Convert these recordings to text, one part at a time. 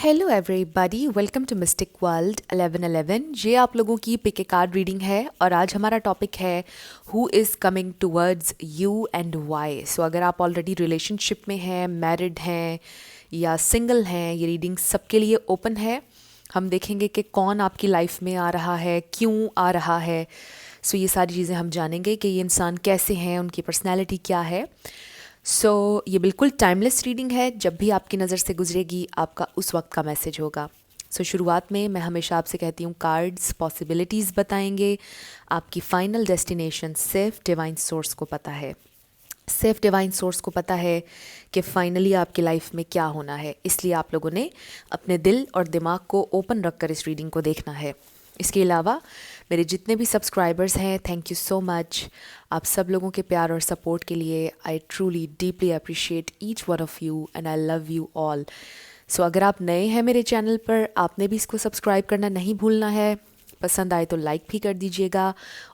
Hello everybody, welcome to mystic world 1111। ये आप लोगों की पिक ए कार्ड रीडिंग है और आज हमारा टॉपिक है who is coming towards you and why. So अगर आप ऑलरेडी रिलेशनशिप में हैं, मैरिड हैं या सिंगल हैं, ये रीडिंग सबके लिए ओपन है। हम देखेंगे कि कौन आपकी लाइफ में आ रहा है, क्यों आ रहा है। सो ये सारी चीज़ें हम जानेंगे कि ये इंसान कैसे हैं, उनकी पर्सनैलिटी क्या है। ये बिल्कुल टाइमलेस रीडिंग है, जब भी आपकी नज़र से गुजरेगी आपका उस वक्त का मैसेज होगा। शुरुआत में मैं हमेशा आपसे कहती हूँ कार्ड्स पॉसिबिलिटीज़ बताएंगे, आपकी फाइनल डेस्टिनेशन सिर्फ डिवाइन सोर्स को पता है। सिर्फ डिवाइन सोर्स को पता है कि फाइनली आपकी लाइफ में क्या होना है, इसलिए आप लोगों ने अपने दिल और दिमाग को ओपन रखकर इस रीडिंग को देखना है। इसके अलावा मेरे जितने भी सब्सक्राइबर्स हैं, थैंक यू सो मच। आप सब लोगों के प्यार और सपोर्ट के लिए I truly deeply appreciate each one of you and I love you all. अगर आप नए हैं मेरे चैनल पर, आपने भी इसको सब्सक्राइब करना नहीं भूलना है। पसंद आए तो लाइक भी कर दीजिएगा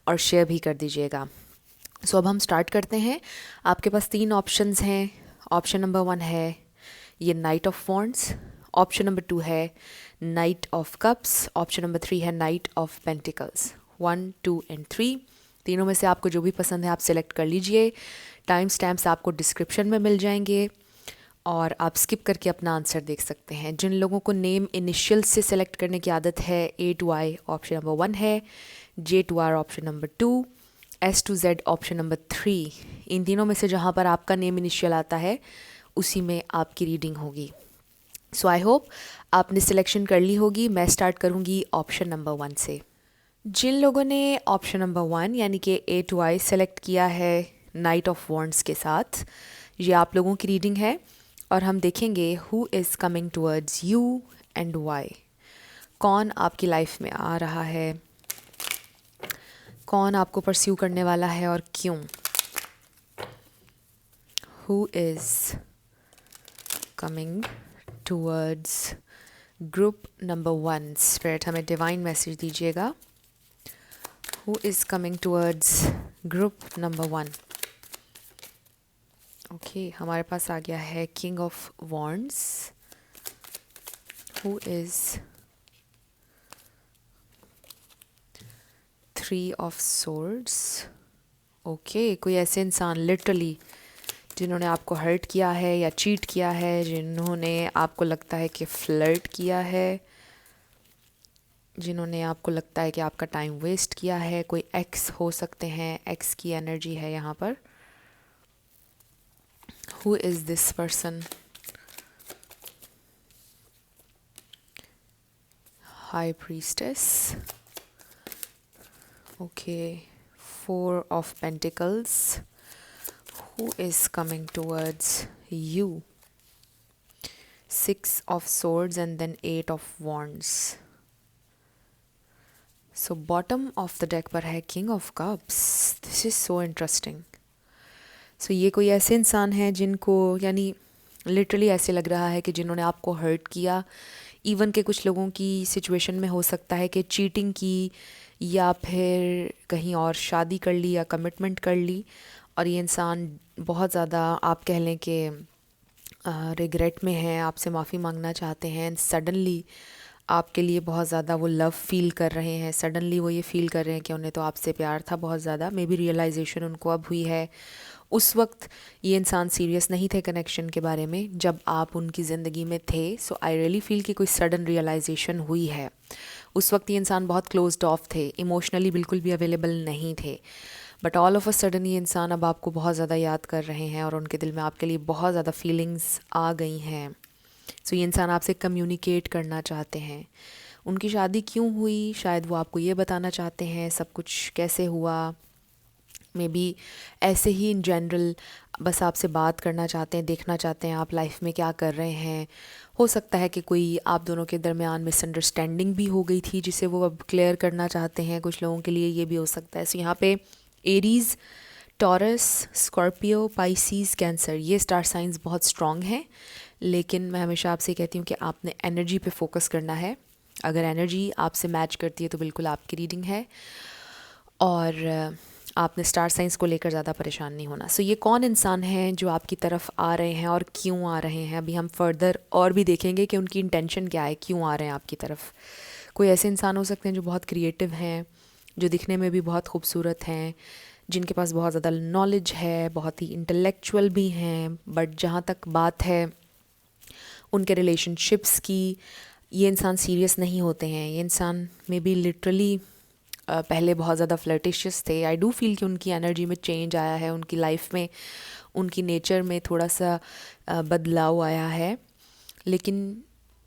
और शेयर भी कर दीजिएगा। अब हम स्टार्ट करते हैं। आपके पास 3 ऑप्शंस हैं। ऑप्शन नंबर 1 है ये night of wands, option number 2 है night of cups, option number 3 है नाइट ऑफ पेंटिकल्स। 1, 2 एंड 3 तीनों में से आपको जो भी पसंद है आप सेलेक्ट कर लीजिए। टाइम स्टैम्प्स आपको डिस्क्रिप्शन में मिल जाएंगे और आप स्किप करके अपना आंसर देख सकते हैं। जिन लोगों को नेम इनिशियल से सेलेक्ट करने की आदत है, A to I option number 1 है, J to R option number 2, S to Z option number 3। इन तीनों में से जहाँ पर आपका नेम इनिशियल आता है उसी में आपकी रीडिंग होगी। आई होप आपने सिलेक्शन कर ली होगी। मैं स्टार्ट करूँगी ऑप्शन नंबर 1 से। जिन लोगों ने ऑप्शन नंबर 1 यानी कि A to I सेलेक्ट किया है नाइट ऑफ वॉन्ड्स के साथ, ये आप लोगों की रीडिंग है और हम देखेंगे who is coming towards you and why. कौन आपकी लाइफ में आ रहा है, कौन आपको परस्यू करने वाला है और क्यों। Who is coming towards group number 1। Spirit हमें डिवाइन मैसेज दीजिएगा। Who is coming towards group number 1। Okay, हमारे पास आ गया है king of wands. Who is 3 of swords. Okay, कोई ऐसे इंसान लिटरली जिन्होंने आपको हर्ट किया है या चीट किया है, जिन्होंने आपको लगता है कि फ्लर्ट किया है, जिन्होंने आपको लगता है कि आपका टाइम वेस्ट किया है। कोई एक्स हो सकते हैं, एक्स की एनर्जी है यहाँ पर। Who is this person? High priestess. Okay, 4 of pentacles. Who is coming towards you? 6 of swords and then 8 of wands. Bottom of the deck पर है king of cups. This is so interesting. ये कोई ऐसे इंसान हैं जिनको यानी literally ऐसे लग रहा है कि जिन्होंने आपको हर्ट किया। इवन के कुछ लोगों की सिचुएशन में हो सकता है कि चीटिंग की या फिर कहीं और शादी कर ली या कमिटमेंट कर ली, और ये इंसान बहुत ज़्यादा आप कह लें कि रिग्रेट में है, आपसे माफ़ी मांगना चाहते हैं। सडनली आपके लिए बहुत ज़्यादा वो लव फील कर रहे हैं। सडनली वो ये फील कर रहे हैं कि उन्हें तो आपसे प्यार था बहुत ज़्यादा। मे बी रियलाइजेशन उनको अब हुई है। उस वक्त ये इंसान सीरियस नहीं थे कनेक्शन के बारे में जब आप उनकी ज़िंदगी में थे। आई रियली फील कि कोई सडन रियलाइजेशन हुई है। उस वक्त ये इंसान बहुत क्लोज्ड ऑफ थे, इमोशनली बिल्कुल भी अवेलेबल नहीं थे, but all of a sudden ये इंसान अब आपको बहुत ज़्यादा याद कर रहे हैं और उनके दिल में आपके लिए बहुत ज़्यादा फीलिंग्स आ गई हैं। ये इंसान आपसे कम्युनिकेट करना चाहते हैं। उनकी शादी क्यों हुई, शायद वो आपको ये बताना चाहते हैं सब कुछ कैसे हुआ। मे बी ऐसे ही इन जनरल बस आपसे बात करना चाहते हैं, देखना चाहते हैं आप लाइफ में क्या कर रहे हैं। हो सकता है कि कोई आप दोनों के दरमियान मिसअंडरस्टैंडिंग भी हो गई थी जिसे वो अब क्लियर करना चाहते हैं। कुछ लोगों के लिए ये भी हो सकता है। यहाँ पे Aries, taurus, Scorpio, Pisces, cancer, ये स्टार साइंस बहुत स्ट्रॉन्ग हैं। लेकिन मैं हमेशा आपसे कहती हूँ कि आपने एनर्जी पे फोकस करना है। अगर एनर्जी आपसे मैच करती है तो बिल्कुल आपकी रीडिंग है। और आपने स्टार साइंस को लेकर ज़्यादा परेशान नहीं होना। सो ये कौन इंसान हैं जो आपकी तरफ आ रहे हैं और क्यों आ रहे हैं, अभी हम फर्दर और भी देखेंगे कि उनकी इंटेंशन क्या है, क्यों आ रहे हैं आपकी तरफ। कोई ऐसे इंसान हो सकते हैं जो बहुत क्रिएटिव हैं, जो दिखने में भी बहुत खूबसूरत हैं, जिनके पास बहुत ज़्यादा नॉलेज है, बहुत ही इंटेलेक्चुअल भी हैं, बट जहाँ तक बात है उनके रिलेशनशिप्स की, ये इंसान सीरियस नहीं होते हैं। ये इंसान में बी लिटरली पहले बहुत ज़्यादा फ्लर्टिशियस थे। आई डू फील कि उनकी एनर्जी में चेंज आया है, उनकी लाइफ में, उनकी नेचर में थोड़ा सा बदलाव आया है। लेकिन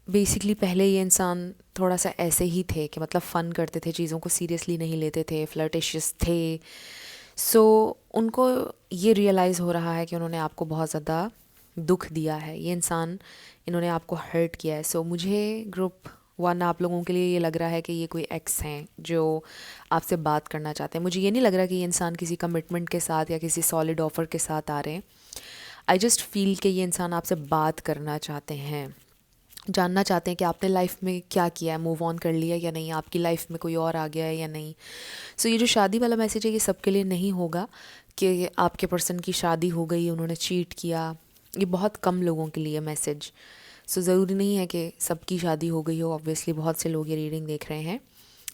बेसिकली पहले ये इंसान थोड़ा सा ऐसे ही थे कि मतलब फ़न करते थे, चीज़ों को सीरियसली नहीं लेते थे, फ्लर्टिशियस थे। सो उनको ये रियलाइज़ हो रहा है कि उन्होंने आपको बहुत ज़्यादा दुख दिया है, ये इंसान, इन्होंने आपको हर्ट किया है। सो मुझे ग्रुप 1 आप लोगों के लिए ये लग रहा है कि ये कोई एक्स हैं जो आपसे बात करना चाहते हैं। मुझे ये नहीं लग रहा कि ये इंसान किसी कमिटमेंट के साथ या किसी सॉलिड ऑफ़र के साथ आ रहे हैं। आई जस्ट फील कि ये इंसान आपसे बात करना चाहते हैं, जानना चाहते हैं कि आपने लाइफ में क्या किया है, मूव ऑन कर लिया या नहीं, आपकी लाइफ में कोई और आ गया है या नहीं। सो ये जो शादी वाला मैसेज है ये सबके लिए नहीं होगा कि आपके पर्सन की शादी हो गई, उन्होंने चीट किया। ये बहुत कम लोगों के लिए मैसेज। सो ज़रूरी नहीं है कि सबकी शादी हो गई हो। ऑब्वियसली बहुत से लोग ये रीडिंग देख रहे हैं।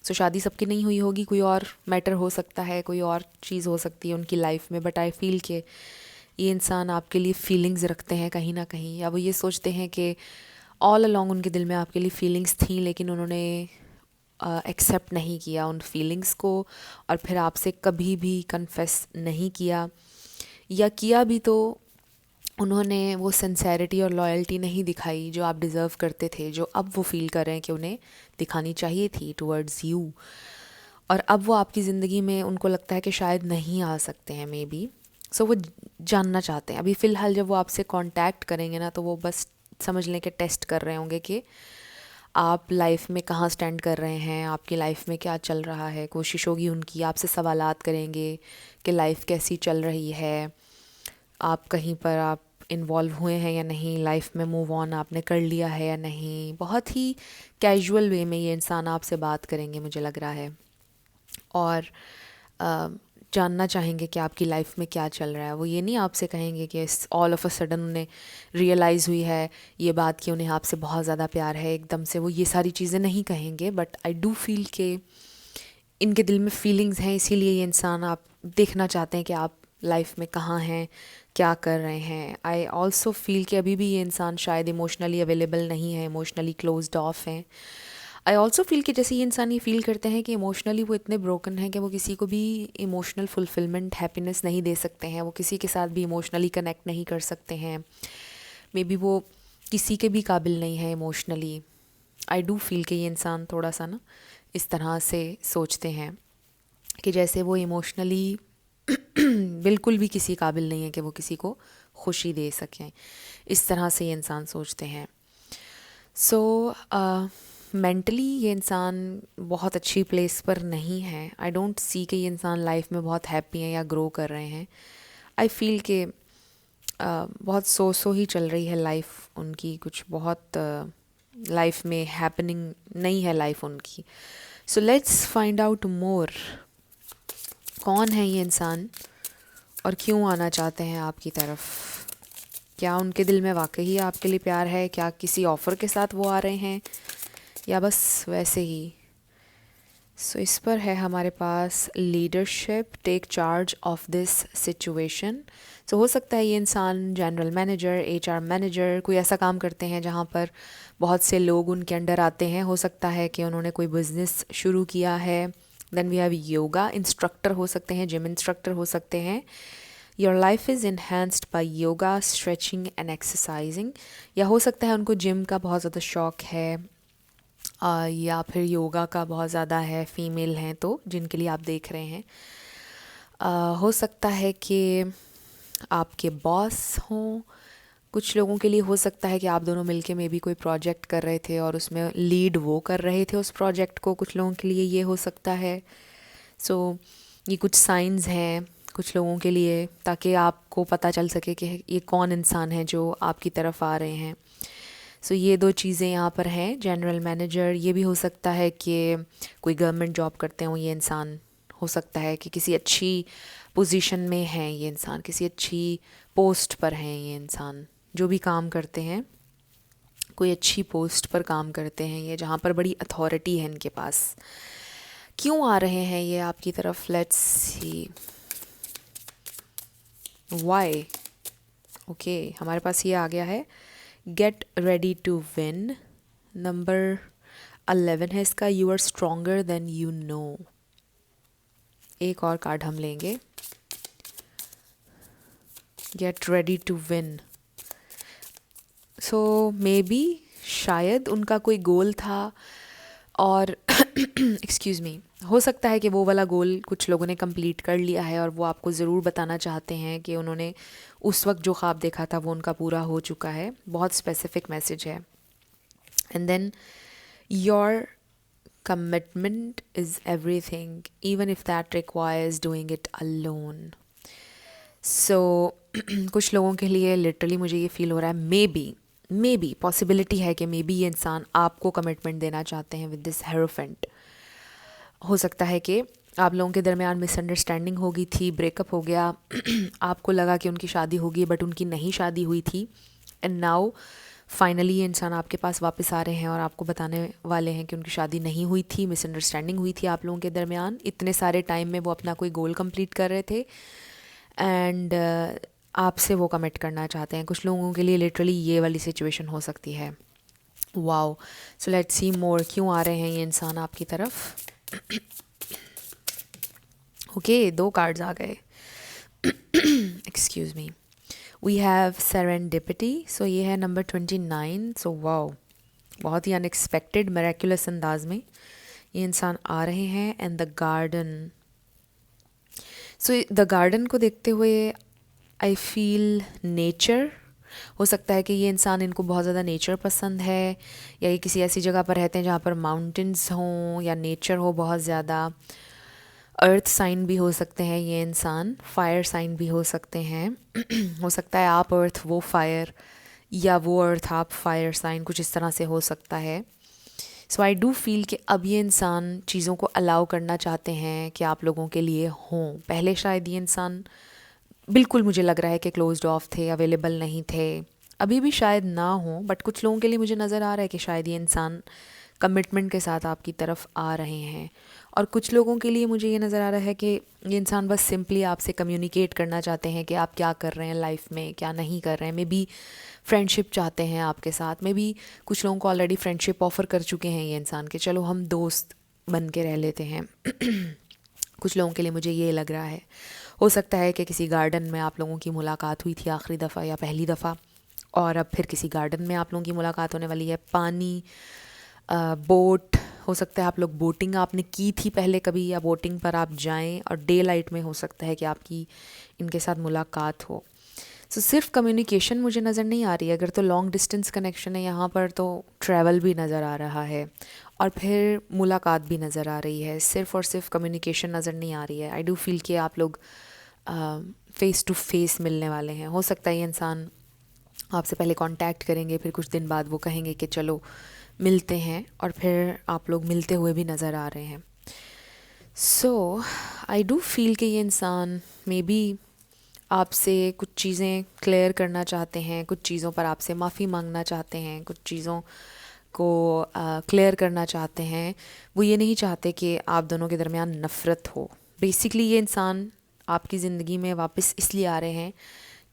सो शादी सबकी नहीं हुई होगी, कोई और मैटर हो सकता है, कोई और चीज़ हो सकती है उनकी लाइफ में। बट आई फील कि ये इंसान आपके लिए फीलिंग्स रखते हैं कहीं ना कहीं, या वो ये सोचते हैं कि ऑल अलॉन्ग उनके दिल में आपके लिए फीलिंग्स थी, लेकिन उन्होंने एक्सेप्ट नहीं किया उन फीलिंग्स को, और फिर आपसे कभी भी कन्फेस नहीं किया, या किया भी तो उन्होंने वो सिंसेरिटी और लॉयल्टी नहीं दिखाई जो आप डिज़र्व करते थे, जो अब वो फील कर रहे हैं कि उन्हें दिखानी चाहिए थी टुवर्ड्स यू। और अब वो आपकी ज़िंदगी में उनको लगता है कि शायद नहीं आ सकते हैं, मे बी। सो वो जानना चाहते हैं। अभी फ़िलहाल जब वो आपसे कांटेक्ट करेंगे ना, तो वो बस समझ लें कि टेस्ट कर रहे होंगे कि आप लाइफ में कहाँ स्टैंड कर रहे हैं, आपकी लाइफ में क्या चल रहा है। कोशिश होगी उनकी, आपसे सवालात करेंगे कि लाइफ कैसी चल रही है, आप कहीं पर आप इन्वॉल्व हुए हैं या नहीं, लाइफ में मूव ऑन आपने कर लिया है या नहीं। बहुत ही कैजुअल वे में ये इंसान आपसे बात करेंगे मुझे लग रहा है, और जानना चाहेंगे कि आपकी लाइफ में क्या चल रहा है। वो ये नहीं आपसे कहेंगे कि ऑल ऑफ अ सडन उन्हें रियलाइज़ हुई है ये बात कि उन्हें आपसे बहुत ज़्यादा प्यार है, एकदम से वो ये सारी चीज़ें नहीं कहेंगे। बट आई डू फील कि इनके दिल में फीलिंग्स हैं, इसीलिए ये इंसान आप देखना चाहते हैं कि आप लाइफ में कहाँ हैं, क्या कर रहे हैं। आई ऑल्सो फील कि अभी भी ये इंसान शायद इमोशनली अवेलेबल नहीं है, इमोशनली क्लोज्ड ऑफ हैं। आई ऑल्सो फील कि जैसे ये इंसान ये फील करते हैं कि इमोशनली वो इतने ब्रोकन हैं कि वो किसी को भी इमोशनल फुलफिलमेंट, हैप्पीनेस नहीं दे सकते हैं, वो किसी के साथ भी इमोशनली कनेक्ट नहीं कर सकते हैं। मे बी वो किसी के भी काबिल नहीं है इमोशनली। आई डू फील कि ये इंसान थोड़ा सा ना इस तरह से सोचते हैं कि जैसे वो इमोशनली बिल्कुल भी किसी काबिल नहीं है कि वो किसी को खुशी दे सकें। इस तरह से ये इंसान सोचते हैं। सो मेंटली ये इंसान बहुत अच्छी प्लेस पर नहीं है। आई डोंट सी कि ये इंसान लाइफ में बहुत हैप्पी हैं या ग्रो कर रहे हैं। आई फील कि बहुत सो ही चल रही है लाइफ उनकी, कुछ बहुत लाइफ में हैपनिंग नहीं है लाइफ उनकी। सो लेट्स फाइंड आउट मोर, कौन है ये इंसान और क्यों आना चाहते हैं आपकी तरफ। क्या उनके दिल में वाकई आपके लिए प्यार है, क्या किसी ऑफ़र के साथ वो आ रहे हैं, या बस वैसे ही। सो इस पर है हमारे पास leadership, take charge of this situation. So हो सकता है ये इंसान जनरल मैनेजर, एचआर मैनेजर, कोई ऐसा काम करते हैं जहाँ पर बहुत से लोग उनके अंडर आते हैं। हो सकता है कि उन्होंने कोई बिज़नेस शुरू किया है। Then we have yoga instructor हो सकते हैं, जिम इंस्ट्रक्टर हो सकते हैं। Your life is enhanced by yoga, stretching and exercising. या हो सकता है उनको जिम का बहुत ज़्यादा शौक़ है, या फिर योगा का बहुत ज़्यादा है, फ़ीमेल हैं तो जिनके लिए आप देख रहे हैं। हो सकता है कि आपके बॉस हों। कुछ लोगों के लिए हो सकता है कि आप दोनों मिलके में भी कोई प्रोजेक्ट कर रहे थे और उसमें लीड वो कर रहे थे उस प्रोजेक्ट को। कुछ लोगों के लिए ये हो सकता है। सो ये कुछ साइंस हैं कुछ लोगों के लिए, ताकि आपको पता चल सके कि ये कौन इंसान है जो आपकी तरफ आ रहे हैं। सो ये दो चीज़ें यहाँ पर हैं। जनरल मैनेजर, ये भी हो सकता है कि कोई गवर्नमेंट जॉब करते हों ये इंसान, हो सकता है कि किसी अच्छी पोजीशन में है ये इंसान, किसी अच्छी पोस्ट पर हैं ये इंसान, जो भी काम करते हैं कोई अच्छी पोस्ट पर काम करते हैं ये, जहाँ पर बड़ी अथॉरिटी है इनके पास। क्यों आ रहे हैं ये आपकी तरफ? Let's see why. ओके, हमारे पास ये आ गया है get ready to win. Number 11 है इसका, you are stronger than you know. एक और कार्ड हम लेंगे, get ready to win. So maybe शायद उनका कोई गोल था और एक्सक्यूज़ मी, हो सकता है कि वो वाला गोल कुछ लोगों ने कंप्लीट कर लिया है और वो आपको ज़रूर बताना चाहते हैं कि उन्होंने उस वक्त जो ख्वाब देखा था वो उनका पूरा हो चुका है। बहुत स्पेसिफिक मैसेज है। And then your commitment is everything, even if that requires doing it alone. So कुछ लोगों के लिए लिटरली मुझे ये फील हो रहा है, मे बी पॉसिबिलिटी है कि मे बी ये इंसान आपको कमिटमेंट देना चाहते हैं विद दिस हेरोफेंट। हो सकता है कि आप लोगों के दरमियान मिसअंडरस्टैंडिंग हो गई थी, ब्रेकअप हो गया, आपको लगा कि उनकी शादी होगी बट उनकी नहीं शादी हुई थी, एंड नाउ फाइनली ये इंसान आपके पास वापस आ रहे हैं और आपको बताने वाले हैं कि उनकी शादी नहीं हुई थी, मिसअंडरस्टैंडिंग हुई थी आप लोगों के दरमियान। इतने सारे टाइम में वो अपना कोई गोल कंप्लीट कर रहे थे एंड आपसे वो कमिट करना चाहते हैं। कुछ लोगों के लिए लिटरली ये वाली सिचुएशन हो सकती है। Wow, so let's see more, क्यों आ रहे हैं ये इंसान आपकी तरफ? ओके, 2 कार्ड्स आ गए। Excuse me, we have serendipity. So ये है नंबर 29। सो वाओ, बहुत ही अनएक्सपेक्टेड मिरेक्युलस अंदाज में ये इंसान आ रहे हैं। And the garden, so the garden को देखते हुए आई फील नेचर। हो सकता है कि ये इंसान, इनको बहुत ज़्यादा नेचर पसंद है, या ये किसी ऐसी जगह पर रहते हैं जहाँ पर माउंटेन्स हों या नेचर हो बहुत ज़्यादा। अर्थ साइन भी हो सकते हैं ये इंसान, फायर साइन भी हो सकते हैं। हो सकता है आप अर्थ वो फायर, या वो अर्थ आप फायर साइन, कुछ इस तरह से हो सकता है। सो आई डू फील कि अब ये इंसान चीज़ों को अलाउ करना चाहते हैं कि आप लोगों के लिए हों। पहले शायद ये इंसान बिल्कुल, मुझे लग रहा है कि क्लोज्ड ऑफ थे, अवेलेबल नहीं थे, अभी भी शायद ना हो, बट कुछ लोगों के लिए मुझे नज़र आ रहा है कि शायद ये इंसान कमिटमेंट के साथ आपकी तरफ आ रहे हैं। और कुछ लोगों के लिए मुझे ये नज़र आ रहा है कि ये इंसान बस सिंपली आपसे कम्युनिकेट करना चाहते हैं कि आप क्या कर रहे हैं लाइफ में, क्या नहीं कर रहे हैं। मे बी फ्रेंडशिप चाहते हैं आपके साथ, मे बी कुछ लोगों को ऑलरेडी फ्रेंडशिप ऑफ़र कर चुके हैं ये इंसान कि चलो हम दोस्त बन के रह लेते हैं। कुछ लोगों के लिए मुझे ये लग रहा है। हो सकता है कि किसी गार्डन में आप लोगों की मुलाकात हुई थी आखिरी दफ़ा या पहली दफ़ा, और अब फिर किसी गार्डन में आप लोगों की मुलाकात होने वाली है। पानी, बोट, हो सकता है आप लोग बोटिंग आपने की थी पहले कभी, या बोटिंग पर आप जाएं, और डे लाइट में हो सकता है कि आपकी इनके साथ मुलाकात हो। सो सिर्फ कम्युनिकेशन मुझे नज़र नहीं आ रही है। अगर तो लॉन्ग डिस्टेंस कनेक्शन है यहाँ पर, तो ट्रैवल भी नज़र आ रहा है और फिर मुलाकात भी नज़र आ रही है। सिर्फ और सिर्फ कम्युनिकेशन नज़र नहीं आ रही है। आई डू फील कि आप लोग फ़ेस टू फेस मिलने वाले हैं। हो सकता है ये इंसान आपसे पहले कांटेक्ट करेंगे, फिर कुछ दिन बाद वो कहेंगे कि चलो मिलते हैं, और फिर आप लोग मिलते हुए भी नज़र आ रहे हैं। सो आई डू फील कि ये इंसान मे बी आपसे कुछ चीज़ें क्लियर करना चाहते हैं, कुछ चीज़ों पर आपसे माफ़ी मांगना चाहते हैं, कुछ चीज़ों को क्लियर करना चाहते हैं। वो ये नहीं चाहते कि आप दोनों के दरमियान नफ़रत हो। बेसिकली ये इंसान आपकी ज़िंदगी में वापस इसलिए आ रहे हैं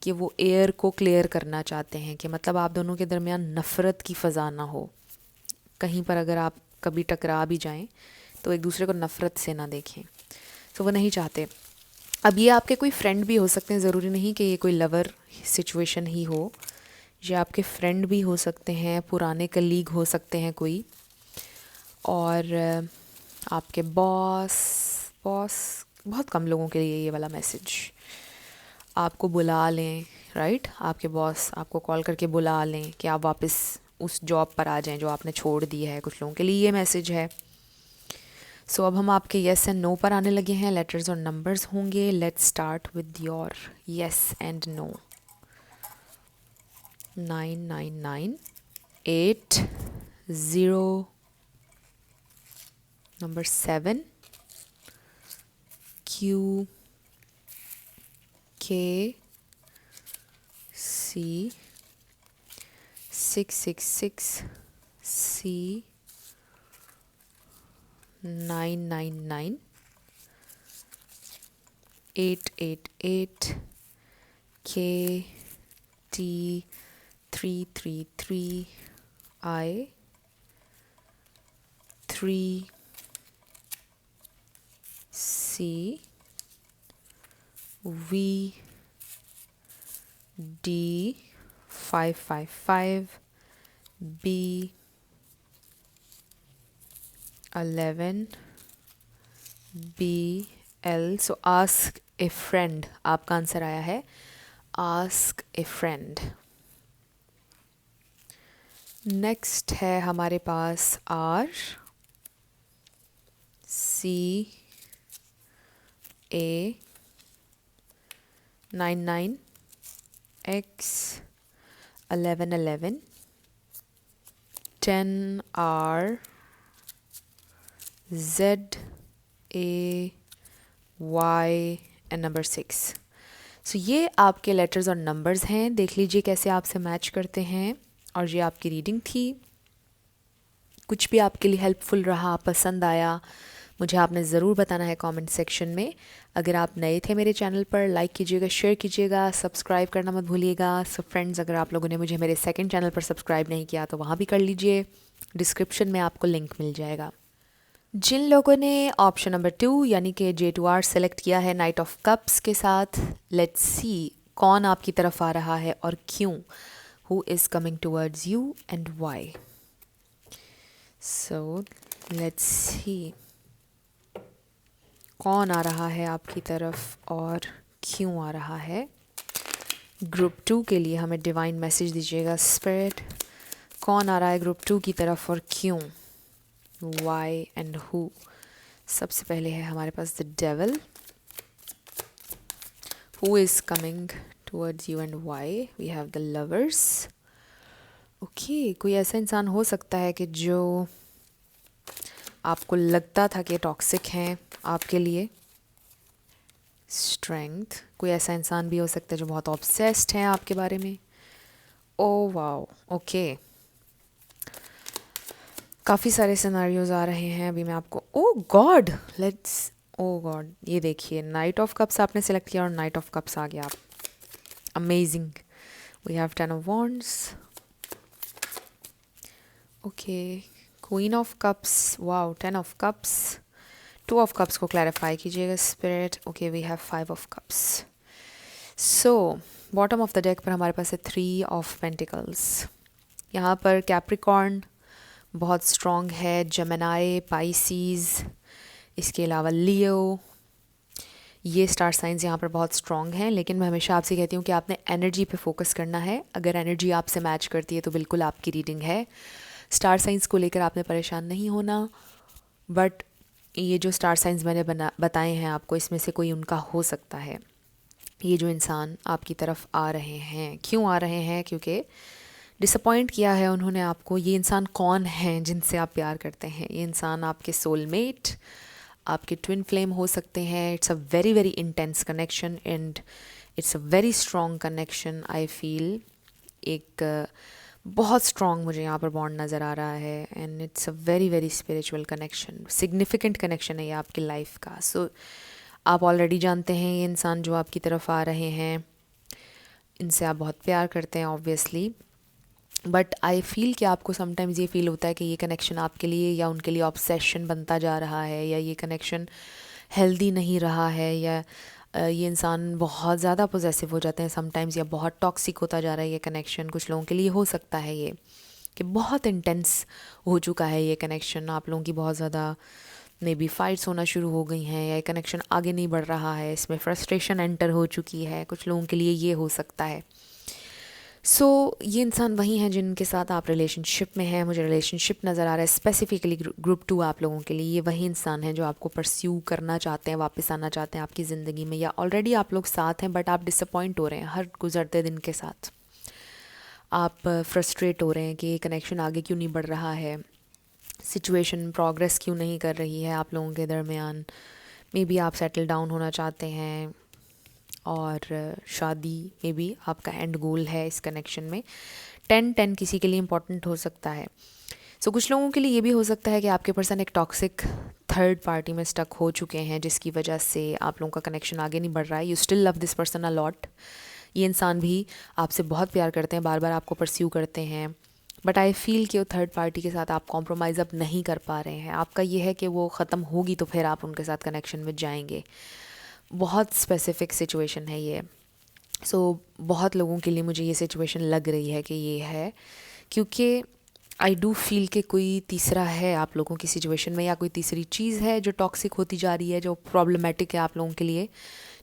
कि वो एयर को क्लियर करना चाहते हैं, कि मतलब आप दोनों के दरमियान नफ़रत की फ़ज़ा ना हो। कहीं पर अगर आप कभी टकरा भी जाएं तो एक दूसरे को नफ़रत से ना देखें। तो वो नहीं चाहते। अब ये आपके कोई फ्रेंड भी हो सकते हैं, ज़रूरी नहीं कि ये कोई लवर सिचुएशन ही हो। ये आपके फ्रेंड भी हो सकते हैं, पुराने कलीग हो सकते हैं कोई, और आपके बॉस बहुत कम लोगों के लिए ये वाला मैसेज। आपको बुला लें, राइट? आपके बॉस आपको कॉल करके बुला लें कि आप वापस उस जॉब पर आ जाएं जो आपने छोड़ दी है। कुछ लोगों के लिए ये मैसेज है। सो अब हम आपके येस एंड नो पर आने लगे हैं। लेटर्स और नंबर्स होंगे। Let's start with your yes and no. 999 8 0 number 7 Q K C 666 C 999 888 K T 333 I 3 C V D 555 B 11 B L. So ask A friend आपका आंसर आया है, ask ए friend. Next है हमारे पास R C A 99 X 1111 10 R Z A Y and number 6। सो ये आपके letters और numbers हैं, देख लीजिए कैसे आपसे मैच करते हैं। और ये आपकी रीडिंग थी। कुछ भी आपके लिए हेल्पफुल रहा, पसंद आया, मुझे आपने ज़रूर बताना है कमेंट सेक्शन में। अगर आप नए थे मेरे चैनल पर, लाइक कीजिएगा, शेयर कीजिएगा, सब्सक्राइब करना मत भूलिएगा। सो फ्रेंड्स, अगर आप लोगों ने मुझे मेरे सेकंड चैनल पर सब्सक्राइब नहीं किया तो वहाँ भी कर लीजिए, डिस्क्रिप्शन में आपको लिंक मिल जाएगा। जिन लोगों ने ऑप्शन नंबर 2 यानी कि J2R सेलेक्ट किया है नाइट ऑफ कप्स के साथ, लेट्स सी कौन आपकी तरफ आ रहा है और क्यों। Who is coming towards you and why. So let's see कौन आ रहा है आपकी तरफ और क्यों आ रहा है। ग्रुप 2 के लिए हमें डिवाइन मैसेज दीजिएगा स्पिरिट। कौन आ रहा है ग्रुप 2 की तरफ और क्यों, वाई एंड हु। सबसे पहले है हमारे पास the devil. Who is coming towards you and why. We have the lovers. Okay, कोई ऐसा इंसान हो सकता है कि जो आपको लगता था कि टॉक्सिक हैं आपके लिए। स्ट्रेंथ, कोई ऐसा इंसान भी हो सकता है जो बहुत ऑब्सेस्ड हैं आपके बारे में। ओ वाओ, ओके, काफ़ी सारे सिनारियोज आ रहे हैं अभी मैं आपको। Oh god, let's, oh god, ये देखिए नाइट ऑफ कप्स आपने सेलेक्ट किया और नाइट ऑफ कप्स आ गया। आप amazing. We have 10 of wands. Okay, queen of cups, wow, 10 of cups. 2 of cups को क्लैरिफाई कीजिएगा spirit. Okay, we have 5 of cups. So bottom of the deck पर हमारे पास है 3 ऑफ पेंटिकल्स। यहाँ पर कैप्रिकॉर्न बहुत स्ट्रॉन्ग है, जेमिनी, पाइसीज, इसके अलावा लियो, ये स्टार साइंस यहाँ पर बहुत स्ट्रॉन्ग हैं। लेकिन मैं हमेशा आपसे कहती हूँ कि आपने एनर्जी पे फोकस करना है। अगर एनर्जी आपसे मैच करती है तो बिल्कुल आपकी रीडिंग है। स्टार साइंस को लेकर आपने परेशान नहीं होना, बट ये जो स्टार साइंस मैंने बताए हैं आपको, इसमें से कोई उनका हो सकता है। ये जो इंसान आपकी तरफ आ रहे हैं, क्यों आ रहे हैं, क्योंकि डिसअपॉइंट किया है उन्होंने आपको। ये इंसान कौन हैं जिनसे आप प्यार करते हैं? ये इंसान आपके सोलमेट, आपके ट्विन फ्लेम हो सकते हैं। It's a very very intense connection and it's a very strong connection. I feel एक बहुत स्ट्रॉन्ग मुझे यहाँ पर बॉन्ड नज़र आ रहा है and it's a very very spiritual connection, significant connection है ये आपकी लाइफ का। सो आप ऑलरेडी जानते हैं ये इंसान जो आपकी तरफ आ रहे हैं, इनसे आप बहुत प्यार करते हैं ऑब्वियसली। बट आई फील कि आपको समटाइम्स ये फील होता है कि ये कनेक्शन आपके लिए या उनके लिए ऑब्सेशन बनता जा रहा है, या ये कनेक्शन हेल्दी नहीं रहा है, या ये इंसान बहुत ज़्यादा पोजेसिव हो जाते हैं समटाइम्स, या बहुत टॉक्सिक होता जा रहा है ये कनेक्शन। कुछ लोगों के लिए हो सकता है ये कि बहुत इंटेंस हो चुका है ये कनेक्शन, आप लोगों की बहुत ज़्यादा मे बी फाइट्स होना शुरू हो गई हैं, या ये कनेक्शन आगे नहीं बढ़ रहा है, इसमें फ्रस्ट्रेशन एंटर हो चुकी है। कुछ लोगों के लिए ये हो सकता है। सो ये इंसान वही हैं जिनके साथ आप रिलेशनशिप में हैं। मुझे रिलेशनशिप नज़र आ रहा है स्पेसिफिकली ग्रुप 2 आप लोगों के लिए। ये वही इंसान हैं जो आपको परस्यू करना चाहते हैं, वापस आना चाहते हैं आपकी ज़िंदगी में, या ऑलरेडी आप लोग साथ हैं बट आप डिसअपॉइंट हो रहे हैं हर गुजरते दिन के साथ। आप फ्रस्ट्रेट हो रहे हैं कि ये कनेक्शन आगे क्यों नहीं बढ़ रहा है, सिचुएशन प्रोग्रेस क्यों नहीं कर रही है आप लोगों के दरमियान। मे बी आप सेटल डाउन होना चाहते हैं और शादी मे बी आपका एंड गोल है इस कनेक्शन में। 10-10 किसी के लिए इम्पॉर्टेंट हो सकता है। सो कुछ लोगों के लिए ये भी हो सकता है कि आपके पर्सन एक टॉक्सिक थर्ड पार्टी में स्टक हो चुके हैं, जिसकी वजह से आप लोगों का कनेक्शन आगे नहीं बढ़ रहा है। You still love this person a lot. ये इंसान भी आपसे बहुत प्यार करते हैं, बार बार आपको परस्यू करते हैं, बट आई फील कि वो थर्ड पार्टी के साथ आप कॉम्प्रोमाइज़ अब नहीं कर पा रहे हैं। आपका ये है कि वो ख़त्म होगी तो फिर आप उनके साथ कनेक्शन में जाएंगे। बहुत स्पेसिफिक सिचुएशन है ये। सो बहुत लोगों के लिए मुझे ये सिचुएशन लग रही है कि ये है, क्योंकि आई डू फील कि कोई तीसरा है आप लोगों की सिचुएशन में, या कोई तीसरी चीज़ है जो टॉक्सिक होती जा रही है, जो प्रॉब्लमेटिक है आप लोगों के लिए,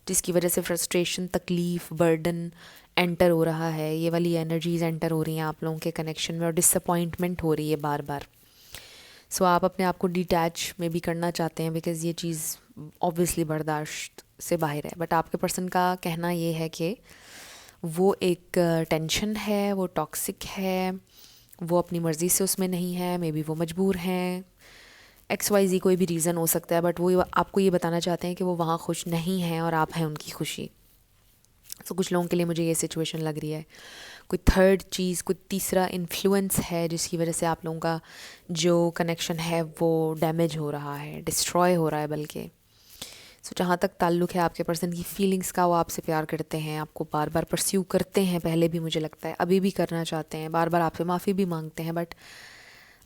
जिसकी वजह से फ्रस्ट्रेशन, तकलीफ़, बर्डन एंटर हो रहा है। ये वाली एनर्जीज एंटर हो रही हैं आप लोगों के कनेक्शन में और डिसअपॉइंटमेंट हो रही है बार बार। सो आप अपने आप को डिटैच में भी करना चाहते हैं, बिकॉज़ ये चीज़ ऑब्वियसली बर्दाश्त से बाहर है। बट आपके पर्सन का कहना ये है कि वो एक टेंशन है, वो टॉक्सिक है, वो अपनी मर्ज़ी से उसमें नहीं है, मे बी वो मजबूर हैं, XYZ कोई भी रीज़न हो सकता है, बट वो आपको ये बताना चाहते हैं कि वो वहाँ खुश नहीं हैं और आप हैं उनकी खुशी। सो कुछ लोगों के लिए मुझे ये सिचुएशन लग रही है, कोई थर्ड चीज़, कोई तीसरा इन्फ्लुएंस है जिसकी वजह से आप लोगों का जो कनेक्शन है वो डैमेज हो रहा है, डिस्ट्रॉय हो रहा है बल्कि। सो जहाँ तक ताल्लुक़ है आपके पर्सन की फीलिंग्स का, वो आपसे प्यार करते हैं, आपको बार बार परस्यू करते हैं, पहले भी मुझे लगता है अभी भी करना चाहते हैं, बार बार आपसे माफ़ी भी मांगते हैं, बट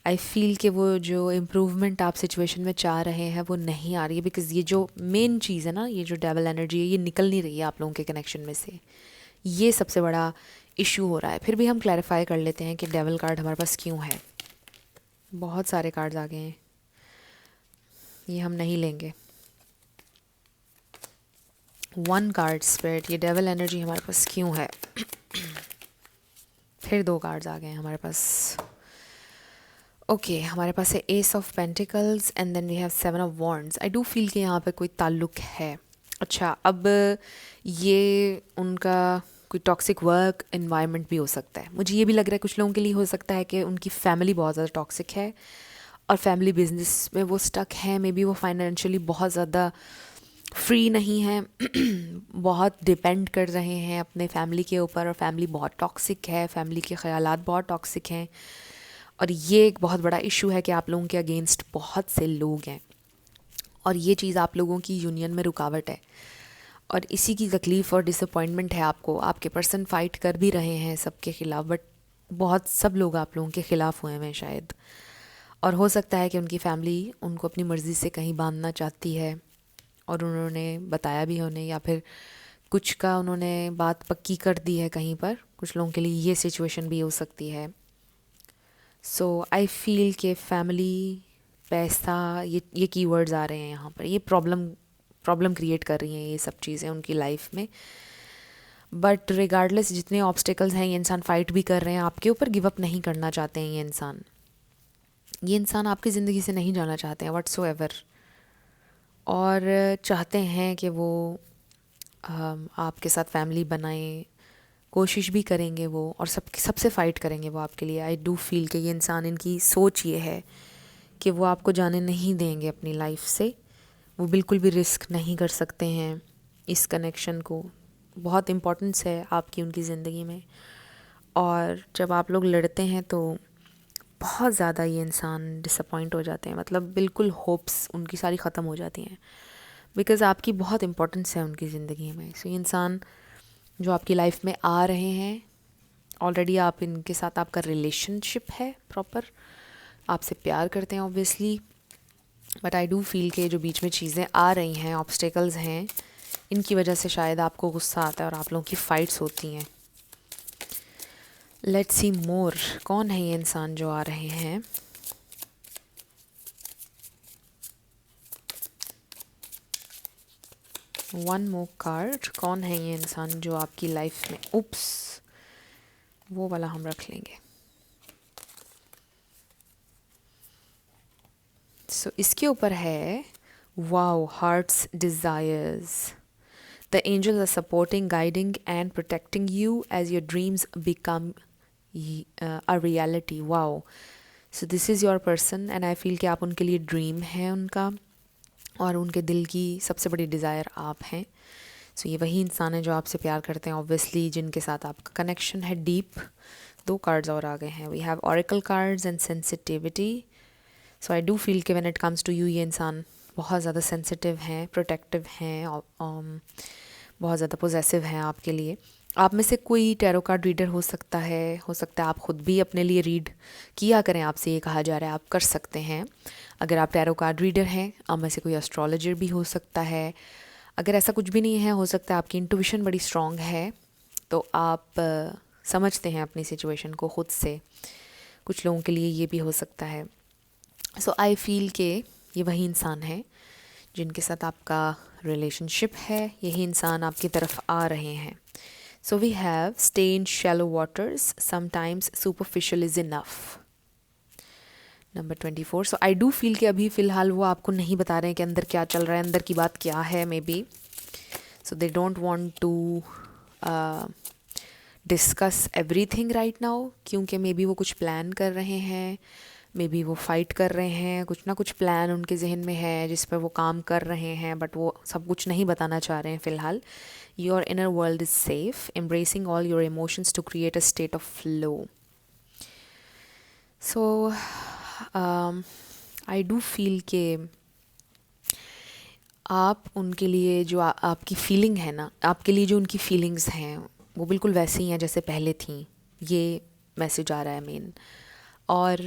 आई फील कि वो जो इम्प्रूवमेंट आप सिचुएशन में चाह रहे हैं वो नहीं आ रही है, बिकॉज़ ये जो मेन चीज़ है ना, ये जो डेवल एनर्जी है, ये निकल नहीं रही है आप लोगों के कनेक्शन में से। ये सबसे बड़ा इशू हो रहा है। फिर भी हम क्लैरिफाई कर लेते हैं कि डेवल कार्ड हमारे पास क्यों है। बहुत सारे कार्ड्स आ गए हैं, ये हम नहीं लेंगे। 1 कार्ड स्पिरिट, ये डेवल एनर्जी हमारे पास क्यों है। फिर 2 कार्ड्स आ गए हैं हमारे पास। ओके हमारे पास है ace of pentacles and then we have 7 of wands. I do feel कि यहाँ पे कोई ताल्लुक़ है। अच्छा, अब ये उनका कोई टॉक्सिक वर्क एनवायरनमेंट भी हो सकता है। मुझे ये भी लग रहा है कुछ लोगों के लिए हो सकता है कि उनकी फैमिली बहुत ज़्यादा टॉक्सिक है और फैमिली बिजनेस में वो स्टक है। मे बी वो फाइनेंशियली बहुत ज़्यादा फ्री नहीं है, बहुत डिपेंड कर रहे हैं अपने फैमिली के ऊपर, और फैमिली बहुत टॉक्सिक है, फैमिली के ख़यालात बहुत टॉक्सिक हैं। और ये एक बहुत बड़ा इशू है कि आप लोगों के अगेंस्ट बहुत से लोग हैं और ये चीज़ आप लोगों की यूनियन में रुकावट है, और इसी की तकलीफ़ और डिसअपॉइंटमेंट है आपको। आपके पर्सन फाइट कर भी रहे हैं सबके ख़िलाफ़, बट बहुत सब लोग आप लोगों के ख़िलाफ़ हुए हैं शायद, और हो सकता है कि उनकी फैमिली उनको अपनी मर्ज़ी से कहीं बांधना चाहती है और उन्होंने बताया भी उन्हें, या फिर कुछ का उन्होंने बात पक्की कर दी है कहीं पर। कुछ लोगों के लिए ये सिचुएशन भी हो सकती है। सो आई फील के फैमिली, पैसा, ये कीवर्ड्स आ रहे हैं यहाँ पर। ये प्रॉब्लम क्रिएट कर रही हैं ये सब चीज़ें उनकी लाइफ में। बट रिगार्डलेस जितने ऑब्स्टिकल्स हैं, ये इंसान फाइट भी कर रहे हैं आपके ऊपर, गिव अप नहीं करना चाहते हैं ये इंसान आपकी ज़िंदगी से नहीं जाना चाहते हैं व्हाटसोएवर, और चाहते हैं कि वो आपके साथ फैमिली बनाएं, कोशिश भी करेंगे वो, और सबसे फ़ाइट करेंगे वो आपके लिए। आई डू फील कि ये इंसान, इनकी सोच ये है कि वो आपको जाने नहीं देंगे अपनी लाइफ से। वो बिल्कुल भी रिस्क नहीं कर सकते हैं इस कनेक्शन को। बहुत इम्पोर्टेंस है आपकी उनकी ज़िंदगी में, और जब आप लोग लड़ते हैं तो बहुत ज़्यादा ये इंसान डिसअपॉइंट हो जाते हैं, मतलब बिल्कुल होप्स उनकी सारी ख़त्म हो जाती हैं, बिकॉज़ आपकी बहुत इम्पोर्टेंस है उनकी ज़िंदगी में। सो ये इंसान जो आपकी लाइफ में आ रहे हैं, ऑलरेडी आप इनके साथ, आपका रिलेशनशिप है प्रॉपर, आपसे प्यार करते हैं obviously, but I do feel के जो बीच में चीज़ें आ रही हैं, ऑब्स्टेकल्स हैं, इनकी वजह से शायद आपको गुस्सा आता है और आप लोगों की फ़ाइट्स होती हैं। लेट्स सी मोर, कौन है ये इंसान जो आ रहे हैं। वन मोर कार्ड, कौन है ये इंसान जो आपकी लाइफ में, उप्स, वो वाला हम रख लेंगे। सो इसके ऊपर है wow, hearts desires. The angels are supporting, guiding and protecting you as your dreams become a reality. Wow, so this is your person and I feel कि आप उनके लिए ड्रीम है उनका, और उनके दिल की सबसे बड़ी डिज़ायर आप हैं। सो ये वही इंसान है जो आपसे प्यार करते हैं ऑब्वियसली, जिनके साथ आपका कनेक्शन है डीप। 2 कार्ड्स और आ गए हैं। We have oracle cards and sensitivity. So I do feel कि when it comes to you, ये इंसान बहुत ज़्यादा सेंसिटिव हैं, प्रोटेक्टिव हैं, और बहुत ज़्यादा पोजेसिव हैं आपके लिए। आप में से कोई टैरो कार्ड रीडर हो सकता है आप खुद भी अपने लिए रीड किया करें, आपसे ये कहा जा रहा है, आप कर सकते हैं। अगर आप टैरो कार्ड रीडर हैं, आप में से कोई एस्ट्रोलॉजर भी हो सकता है। अगर ऐसा कुछ भी नहीं है, हो सकता है आपकी इंट्यूशन बड़ी स्ट्रॉन्ग है, तो आप समझते हैं अपनी सिचुएशन को खुद से। कुछ लोगों के लिए ये भी हो सकता है। सो आई फील के ये वही इंसान है जिनके साथ आपका रिलेशनशिप है। यही इंसान आपकी तरफ आ रहे हैं। So we have stay in shallow waters, sometimes superficial is enough. Number 24। So I do feel कि अभी फ़िलहाल वो आपको नहीं बता रहे हैं कि अंदर क्या चल रहा है, अंदर की बात क्या है may be. So they don't want to discuss everything right now, क्योंकि मे बी वो कुछ प्लान कर रहे हैं, मे बी वो फाइट कर रहे हैं, कुछ ना कुछ प्लान उनके जहन में है जिस पर वो काम कर रहे हैं, बट वो सब कुछ नहीं बताना चाह रहे हैं फ़िलहाल। Your inner world is safe, embracing all your emotions to create a state of flow. So I do feel के आप उनके लिए जो आपकी फीलिंग है ना, आपके लिए जो उनकी फीलिंग्स हैं वो बिल्कुल वैसे ही हैं जैसे पहले थी। ये मैसेज आ रहा है मेन। और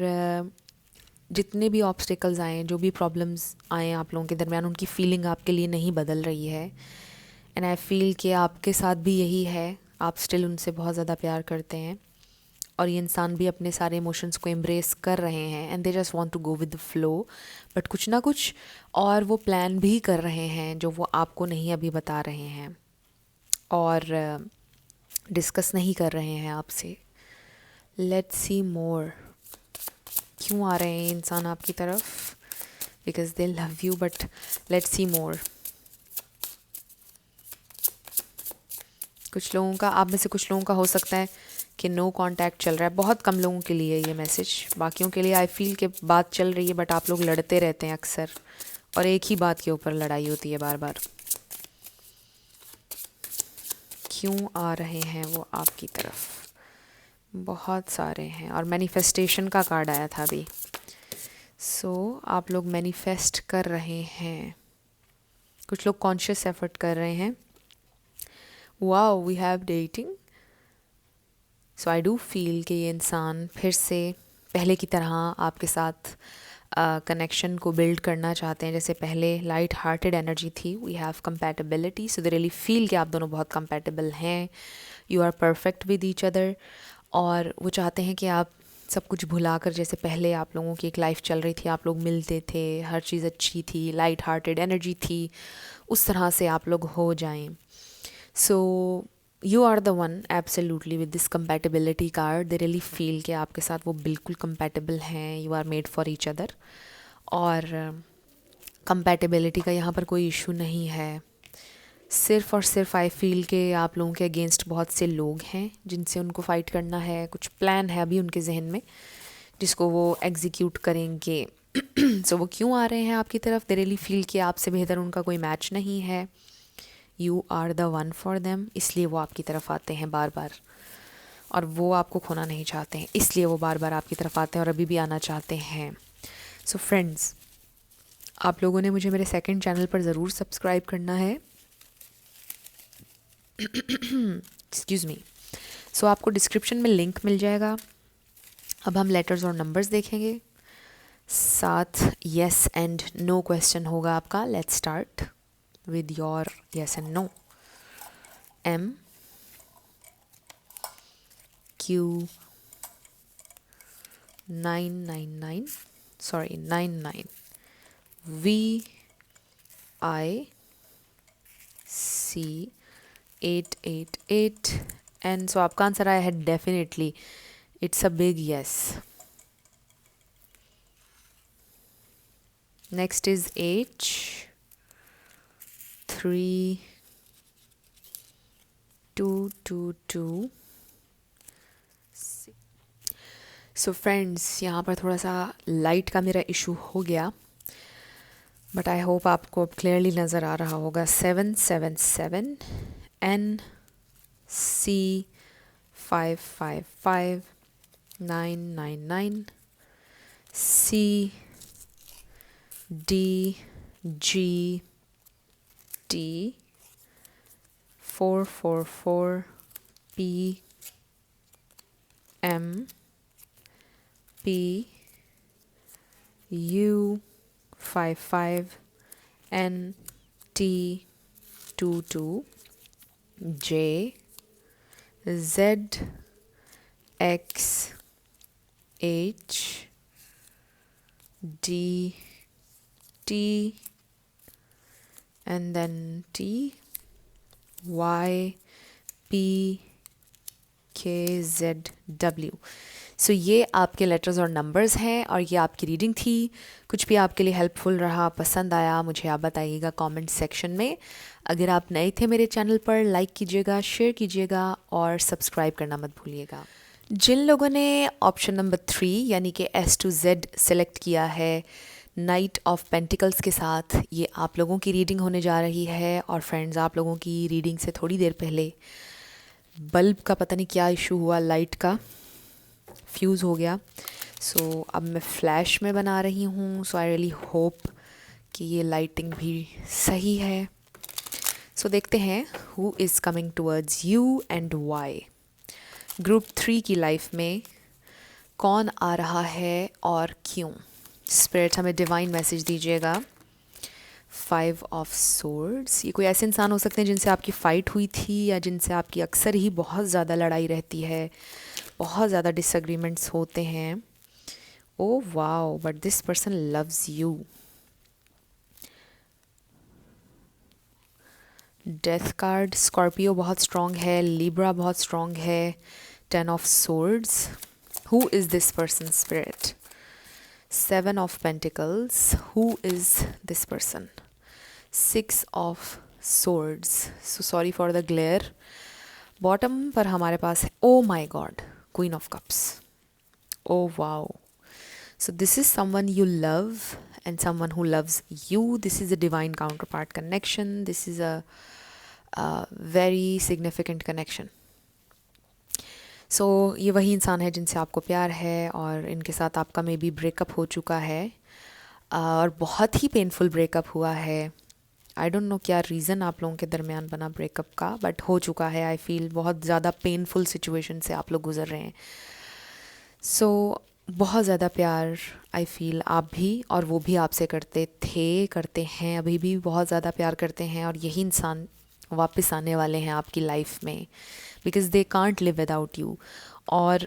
जितने भी ऑब्स्टिकल्स आए, जो भी प्रॉब्लम्स आए आप लोगों के दरमियान, उनकी फीलिंग आपके लिए नहीं बदल रही है। एंड आई फील कि आपके साथ भी यही है, आप स्टिल उनसे बहुत ज़्यादा प्यार करते हैं, और ये इंसान भी अपने सारे इमोशंस को एम्ब्रेस कर रहे हैं and they just want to go with the flow. But कुछ ना कुछ और वो प्लान भी कर रहे हैं जो वो आपको नहीं अभी बता रहे हैं और डिस्कस नहीं कर रहे हैं आपसे। Let's see more. क्यों आ रहे हैं इंसान आपकी तरफ? Because they love you, but let's see more. कुछ लोगों का, आप में से कुछ लोगों का हो सकता है कि नो कांटेक्ट चल रहा है। बहुत कम लोगों के लिए ये मैसेज, बाकियों के लिए आई फील कि बात चल रही है, बट आप लोग लड़ते रहते हैं अक्सर, और एक ही बात के ऊपर लड़ाई होती है बार बार। क्यों आ रहे हैं वो आपकी तरफ? बहुत सारे हैं, और मैनिफेस्टेशन का कार्ड आया था अभी। सो आप लोग मैनिफेस्ट कर रहे हैं, कुछ लोग कॉन्शियस एफर्ट कर रहे हैं। Wow, we have dating. So I do feel कि ये इंसान फिर से पहले की तरह आपके साथ कनेक्शन को बिल्ड करना चाहते हैं जैसे पहले। लाइट हार्टेड एनर्जी थी। We have compatibility, so they really feel कि आप दोनों बहुत कंपैटिबल हैं। You are perfect with each other, और वो चाहते हैं कि आप सब कुछ भुलाकर, जैसे पहले आप लोगों की एक लाइफ चल रही थी, आप लोग मिलते थे, हर चीज़ अच्छी थी, लाइट हार्टेड एनर्जी थी, उस तरह से आप लोग हो जाएं। So you are the one absolutely with this compatibility card. They really feel कि आपके साथ वो बिल्कुल कंपैटिबल हैं, you are made for each other. और कंपैटिबिलिटी का यहाँ पर कोई इशू नहीं है। सिर्फ़ और सिर्फ आई फील के आप लोगों के अगेंस्ट बहुत से लोग हैं जिनसे उनको फ़ाइट करना है। कुछ प्लान है अभी उनके जहन में जिसको वो एग्जीक्यूट करेंगे। सो वो क्यों आ रहे हैं आपकी तरफ? दे रियली फील कि आपसे बेहतर उनका कोई मैच नहीं है। You are the one for them, इसलिए वो आपकी तरफ आते हैं बार बार, और वो आपको खोना नहीं चाहते हैं, इसलिए वो बार बार आपकी तरफ आते हैं और अभी भी आना चाहते हैं। सो फ्रेंड्स, आप लोगों ने मुझे मेरे सेकंड चैनल पर ज़रूर सब्सक्राइब करना है। Excuse me. सो आपको डिस्क्रिप्शन में लिंक मिल जाएगा। अब हम लेटर्स और नंबर्स देखेंगे, साथ येस एंड नो क्वेश्चन होगा आपका। Let's start with your yes and no. M Q 999, sorry 99, V I C 888, and so आपका आंसर आया है definitely, it's a big yes. Next is H 3 2 2 2. So friends, यहाँ पर थोड़ा सा लाइट का मेरा इशू हो गया, बट आई होप आपको अब क्लियरली नज़र आ रहा होगा। 777 N C 555 999 C D G T 444 P M P U 55 N T 22 J Z X H D T and then T Y P K Z W। सो ये आपके letters और numbers हैं और ये आपकी रीडिंग थी। कुछ भी आपके लिए हेल्पफुल रहा, पसंद आया, मुझे आप बताइएगा कमेंट सेक्शन में। अगर आप नए थे मेरे चैनल पर, लाइक कीजिएगा, शेयर कीजिएगा और सब्सक्राइब करना मत भूलिएगा। जिन लोगों ने ऑप्शन नंबर 3 यानी कि S to Z सेलेक्ट किया है नाइट ऑफ पेंटिकल्स के साथ, ये आप लोगों की रीडिंग होने जा रही है। और फ्रेंड्स, आप लोगों की रीडिंग से थोड़ी देर पहले बल्ब का पता नहीं क्या इशू हुआ, लाइट का फ्यूज़ हो गया। सो अब मैं फ्लैश में बना रही हूँ। सो आई रियली होप कि ये लाइटिंग भी सही है। सो देखते हैं who is coming towards you and why. Group 3 की लाइफ में कौन आ रहा है और क्यों? स्पिरिट हमें डिवाइन मैसेज दीजिएगा। 5 ऑफ सोर्ड्स, ये कोई ऐसे इंसान हो सकते हैं जिनसे आपकी फ़ाइट हुई थी या जिनसे आपकी अक्सर ही बहुत ज़्यादा लड़ाई रहती है, बहुत ज़्यादा डिसएग्रीमेंट्स होते हैं। Oh wow, but this person loves you. Death card, Scorpio बहुत स्ट्रॉन्ग है, लिब्रा बहुत स्ट्रॉन्ग है। 10 of swords, who is this person spirit? 7 of pentacles, who is this person? 6 of swords, so sorry for the glare. Bottom पर हमारे पास है, oh my god, queen of cups. Oh wow, so this is someone you love and someone who loves you. This is a divine counterpart connection. This is a very significant connection. So ये वही इंसान है जिनसे आपको प्यार है और इनके साथ आपका मे बी ब्रेकअप हो चुका है और बहुत ही पेनफुल ब्रेकअप हुआ है। आई डोंट नो क्या रीज़न आप लोगों के दरमियान बना ब्रेकअप का, बट हो चुका है। आई फील बहुत ज़्यादा पेनफुल सिचुएशन से आप लोग गुजर रहे हैं। सो बहुत ज़्यादा प्यार आई फील आप भी और वो भी आपसे करते थे, करते हैं, अभी भी बहुत ज़्यादा प्यार करते हैं। और यही इंसान वापस आने वाले हैं आपकी लाइफ में, because they can't live without you. और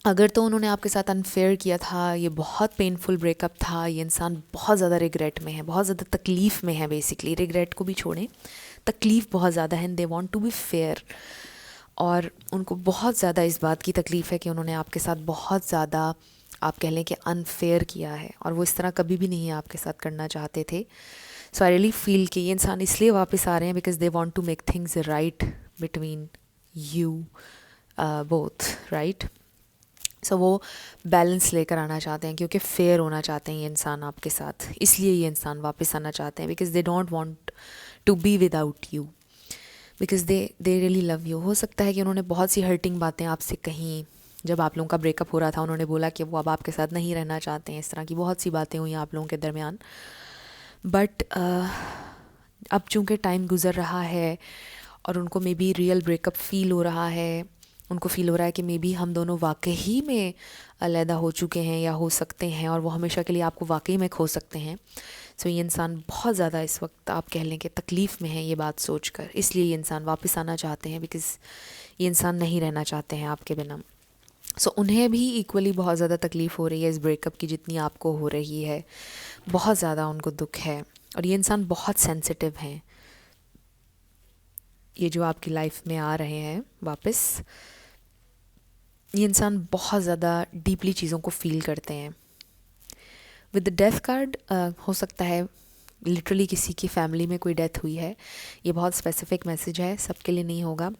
अगर तो उन्होंने आपके साथ अनफेयर किया था, ये बहुत पेनफुल ब्रेकअप था, ये इंसान बहुत ज़्यादा रिग्रेट में है, बहुत ज़्यादा तकलीफ़ में है। बेसिकली रिग्रेट को भी छोड़ें, तकलीफ़ बहुत ज़्यादा है। They want to be fair और उनको बहुत ज़्यादा इस बात की तकलीफ़ है कि उन्होंने आपके साथ बहुत ज़्यादा, आप कह लें कि अनफेयर किया है और वो इस तरह कभी भी नहीं आपके साथ करना चाहते थे। सो आई रियली फील कि ये इंसान इसलिए वापस आ रहे हैं because they want to make things right between you both, right. So वो बैलेंस लेकर आना चाहते हैं क्योंकि फेयर होना चाहते हैं ये इंसान आपके साथ, इसलिए ये इंसान वापस आना चाहते हैं because they don't want to be without you, because they really love you. हो सकता है कि उन्होंने बहुत सी हर्टिंग बातें आपसे कहीं, जब आप लोगों का ब्रेकअप हो रहा था उन्होंने बोला कि वो अब आपके साथ नहीं रहना चाहते हैं। इस तरह की बहुत सी बातें हुई आप लोगों के दरमियान। बट अब चूँकि टाइम गुज़र रहा है और उनको may be real breakup feel हो रहा है, उनको फ़ील हो रहा है कि मे बी हम दोनों वाकई में अलहदा हो चुके हैं या हो सकते हैं और वो हमेशा के लिए आपको वाकई में खो सकते हैं। सो ये इंसान बहुत ज़्यादा इस वक्त आप कह लें कि तकलीफ़ में है ये बात सोचकर, इसलिए ये इंसान वापस आना चाहते हैं बिकॉज़ ये इंसान नहीं रहना चाहते हैं आपके बिना। सो उन्हें भी इक्वली बहुत ज़्यादा तकलीफ़ हो रही है इस ब्रेकअप की जितनी आपको हो रही है, बहुत ज़्यादा उनको दुख है। और ये इंसान बहुत सेंसिटिव हैं, ये जो आपकी लाइफ में आ रहे हैं वापस, ये इंसान बहुत ज़्यादा डीपली चीज़ों को फील करते हैं। विद द डेथ कार्ड हो सकता है लिटरली किसी की फैमिली में कोई डेथ हुई है, ये बहुत स्पेसिफिक मैसेज है, सबके लिए नहीं होगा।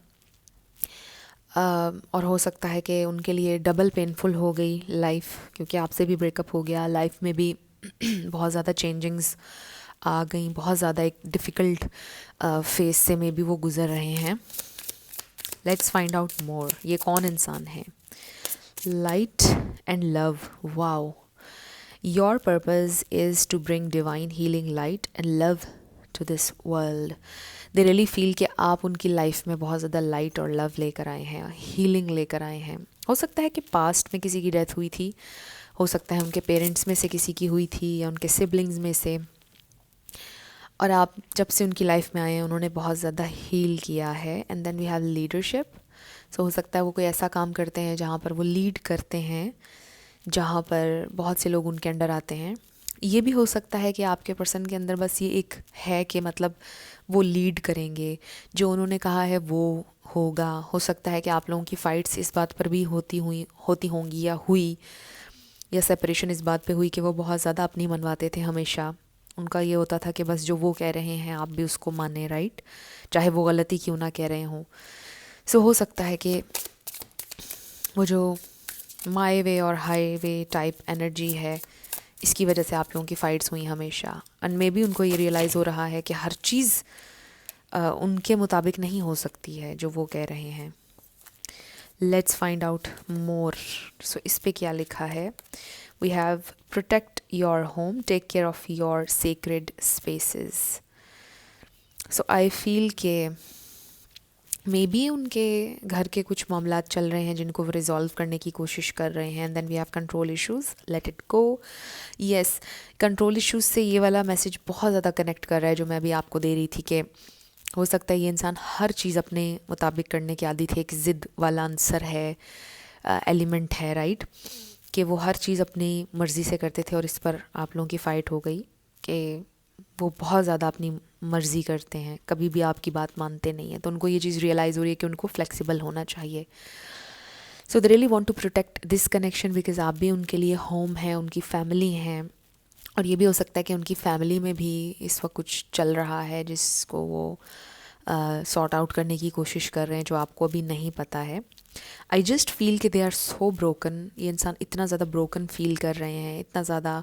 और हो सकता है कि उनके लिए डबल पेनफुल हो गई लाइफ क्योंकि आपसे भी ब्रेकअप हो गया, लाइफ में भी बहुत ज़्यादा चेंजिंग्स आ गई, बहुत ज़्यादा एक डिफ़िकल्ट फेज से मे बी वो गुज़र रहे हैं। लेट्स फाइंड आउट मोर, ये कौन इंसान है। Light and love, wow. Your purpose is to bring divine healing light and love to this world. They really feel कि आप उनकी लाइफ में बहुत ज़्यादा लाइट और लव लेकर आए हैं, हीलिंग लेकर आए हैं। हो सकता है कि पास्ट में किसी की डेथ हुई थी, हो सकता है उनके पेरेंट्स में से किसी की हुई थी या उनके सिबलिंग्स में से, और आप जब से उनकी लाइफ में आए हैं उन्होंने बहुत ज़्यादा हील किया है। And then we have leadership. So हो सकता है वो कोई ऐसा काम करते हैं जहाँ पर वो लीड करते हैं, जहाँ पर बहुत से लोग उनके अंडर आते हैं। ये भी हो सकता है कि आपके पर्सन के अंदर बस ये एक है कि मतलब वो लीड करेंगे, जो उन्होंने कहा है वो होगा। हो सकता है कि आप लोगों की फ़ाइट्स इस बात पर भी होती होंगी या हुई, या सेपरेशन इस बात पे हुई कि वो बहुत ज़्यादा अपनी मनवाते थे हमेशा। उनका ये होता था कि बस जो वो कह रहे हैं आप भी उसको माने, राइट, चाहे वो गलती क्यों ना कह रहे हों। सो हो सकता है कि वो जो माई वे और हाई वे टाइप एनर्जी है, इसकी वजह से आप लोगों की फ़ाइट्स हुई हमेशा। एंड मे बी उनको ये रियलाइज़ हो रहा है कि हर चीज़ उनके मुताबिक नहीं हो सकती है जो वो कह रहे हैं। Let's find out more. So इस पे क्या लिखा है। We have protect your home, take care of your sacred spaces. So I feel के मे बी उनके घर के कुछ मामलात चल रहे हैं जिनको वो रिजॉल्व करने की कोशिश कर रहे हैं। And then we have control issues, let it go. Yes, control issues से ये वाला मैसेज बहुत ज़्यादा कनेक्ट कर रहा है जो मैं अभी आपको दे रही थी कि हो सकता है ये इंसान हर चीज़ अपने मुताबिक करने की आदी थी। एक ज़िद वाला आंसर है, एलिमेंट है, राइट, कि वो हर चीज़ अपनी मर्ज़ी से करते थे और इस पर आप लोगों की फ़ाइट हो गई कि वो बहुत ज़्यादा अपनी मर्ज़ी करते हैं, कभी भी आपकी बात मानते नहीं हैं। तो उनको ये चीज़ रियलाइज़ हो रही है कि उनको फ्लेक्सिबल होना चाहिए। So they really want to protect this connection because आप भी उनके लिए होम है, उनकी फैमिली हैं। और ये भी हो सकता है कि उनकी फैमिली में भी इस वक्त कुछ चल रहा है जिसको वो सॉर्ट आउट करने की कोशिश कर रहे हैं, जो आपको अभी नहीं पता है। आई जस्ट फील कि दे आर सो ब्रोकन। ये इंसान इतना ज़्यादा ब्रोकन फील कर रहे हैं, इतना ज़्यादा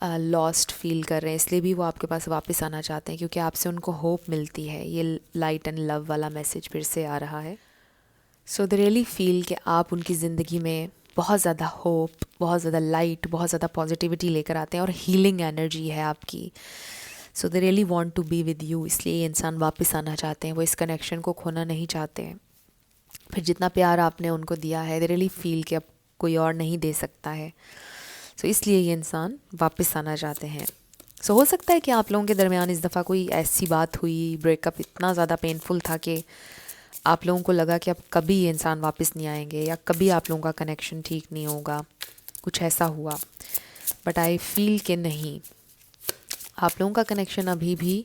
लॉस्ट फील कर रहे हैं, इसलिए भी वो आपके पास वापस आना चाहते हैं क्योंकि आपसे उनको होप मिलती है। ये लाइट एंड लव वाला मैसेज फिर से आ रहा है। सो दे रियली फील कि आप उनकी ज़िंदगी में बहुत ज़्यादा होप, बहुत ज़्यादा लाइट, बहुत ज़्यादा पॉजिटिविटी लेकर आते हैं और हीलिंग एनर्जी है आपकी। So they really want to be with you, इसलिए ये इंसान वापस आना चाहते हैं। वो इस कनेक्शन को खोना नहीं चाहते हैं। फिर जितना प्यार आपने उनको दिया है, दे रियली फील कि अब कोई और नहीं दे सकता है। सो इसलिए ये इंसान वापस आना चाहते हैं। सो हो सकता है कि आप लोगों के दरमियान इस दफ़ा कोई ऐसी बात हुई, ब्रेकअप इतना ज़्यादा पेनफुल था कि आप लोगों को लगा कि अब कभी ये इंसान वापस नहीं आएंगे या कभी आप लोगों का कनेक्शन ठीक नहीं होगा, कुछ ऐसा हुआ। बट आई फील कि नहीं, आप लोगों का कनेक्शन अभी भी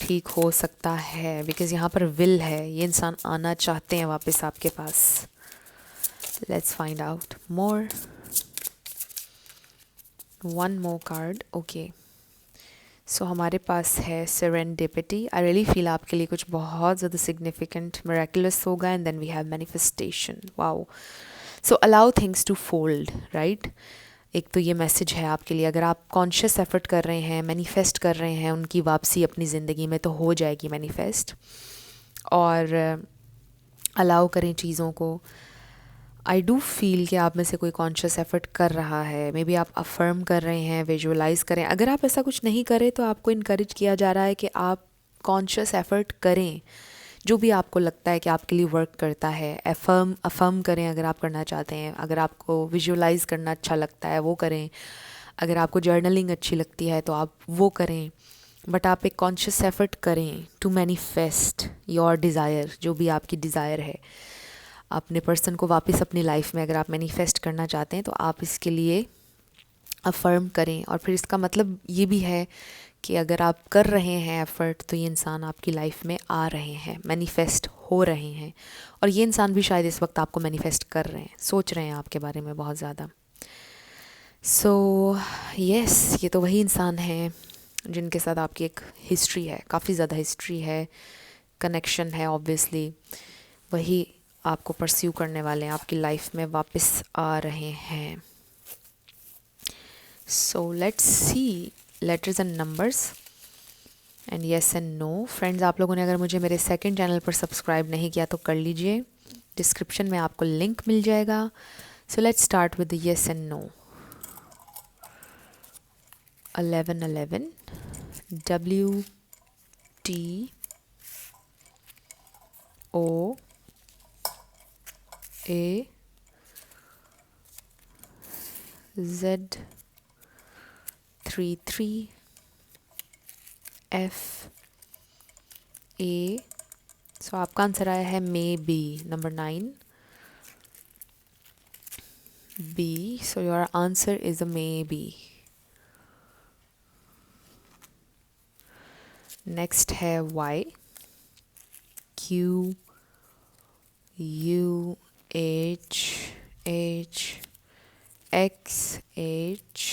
ठीक हो सकता है बिकॉज़ यहाँ पर विल है। ये इंसान आना चाहते हैं वापस आपके पास। Let's find out more. One more card, okay. So हमारे पास है सेरेंडिपिटी। आई रियली फील आपके लिए कुछ बहुत ज़्यादा सिग्निफिकेंट मिरेकुलस होगा। And then we have manifestation, wow. So allow things to fold, right. एक तो ये मैसेज है आपके लिए, अगर आप कॉन्शियस एफर्ट कर रहे हैं, मैनिफेस्ट कर रहे हैं उनकी वापसी अपनी ज़िंदगी में, तो हो जाएगी मैनिफेस्ट। और अलाउ करें चीज़ों को। आई डू फील कि आप में से कोई कॉन्शियस एफर्ट कर रहा है। मे बी आप अफर्म कर रहे हैं, विजुअलाइज करें। अगर आप ऐसा कुछ नहीं करें तो आपको इनकरेज किया जा रहा है कि आप कॉन्शियस एफर्ट करें, जो भी आपको लगता है कि आपके लिए वर्क करता है। अफर्म करें अगर आप करना चाहते हैं। अगर आपको विजुअलाइज करना अच्छा लगता है वो करें। अगर आपको जर्नलिंग अच्छी लगती है तो आप वो करें। बट आप एक कॉन्शियस एफर्ट करें टू मैनिफेस्ट योर डिज़ायर, जो भी आपकी डिज़ायर है। अपने पर्सन को वापस अपनी लाइफ में अगर आप मैनिफेस्ट करना चाहते हैं तो आप इसके लिए अफर्म करें। और फिर इसका मतलब ये भी है कि अगर आप कर रहे हैं एफ़र्ट तो ये इंसान आपकी लाइफ में आ रहे हैं, मैनिफेस्ट हो रहे हैं। और ये इंसान भी शायद इस वक्त आपको मैनिफेस्ट कर रहे हैं, सोच रहे हैं आपके बारे में बहुत ज़्यादा। सो यस, ये तो वही इंसान हैं जिनके साथ आपकी एक हिस्ट्री है, काफ़ी ज़्यादा हिस्ट्री है, कनेक्शन है। ऑब्वियसली वही आपको परस्यू करने वाले हैं, आपकी लाइफ में वापस आ रहे हैं। So let's see letters and numbers. And yes and no. Friends, आप लोगों ने अगर मुझे मेरे सेकंड चैनल पर सब्सक्राइब नहीं किया तो कर लीजिए, डिस्क्रिप्शन में आपको लिंक मिल जाएगा। So let's start with the yes and no. 1111 W T O A Z 33 F A। So आपका आंसर आया है मे be, number 9 B। So your answer is a may be. Next है Y Q U H H X H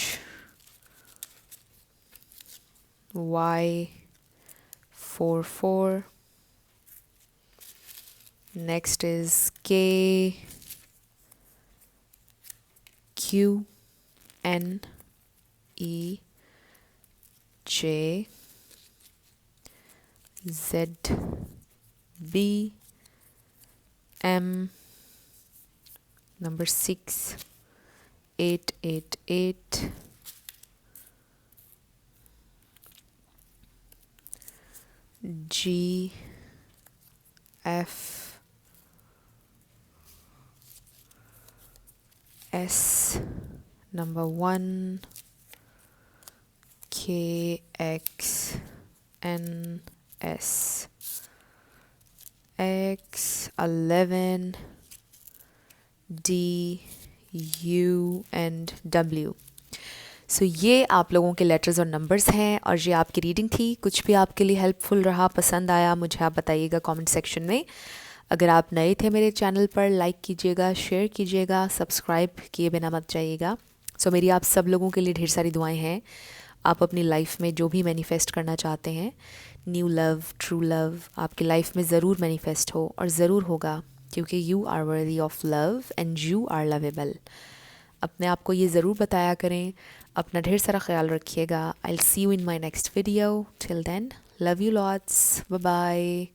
Y 44। Next is K Q N E J Z B M, number 6 888 G F S, number 1 K X N S X 11 D U and W। सो ये आप लोगों के letters और numbers हैं और ये आपकी reading थी। कुछ भी आपके लिए हेल्पफुल रहा, पसंद आया, मुझे आप बताइएगा कमेंट सेक्शन में। अगर आप नए थे मेरे चैनल पर, लाइक कीजिएगा, शेयर कीजिएगा, सब्सक्राइब किए बिना मत जाइएगा। सो मेरी आप सब लोगों के लिए ढेर सारी दुआएं हैं। आप अपनी लाइफ में जो भी मैनिफेस्ट करना चाहते हैं, न्यू लव, ट्रू लव, आपकी लाइफ में ज़रूर मैनिफेस्ट हो और ज़रूर होगा, क्योंकि you are worthy of love and you are lovable. अपने आप को ये ज़रूर बताया करें। अपना ढेर सारा ख्याल रखिएगा। I will see you in my next video. Till then, love you lots, bye bye.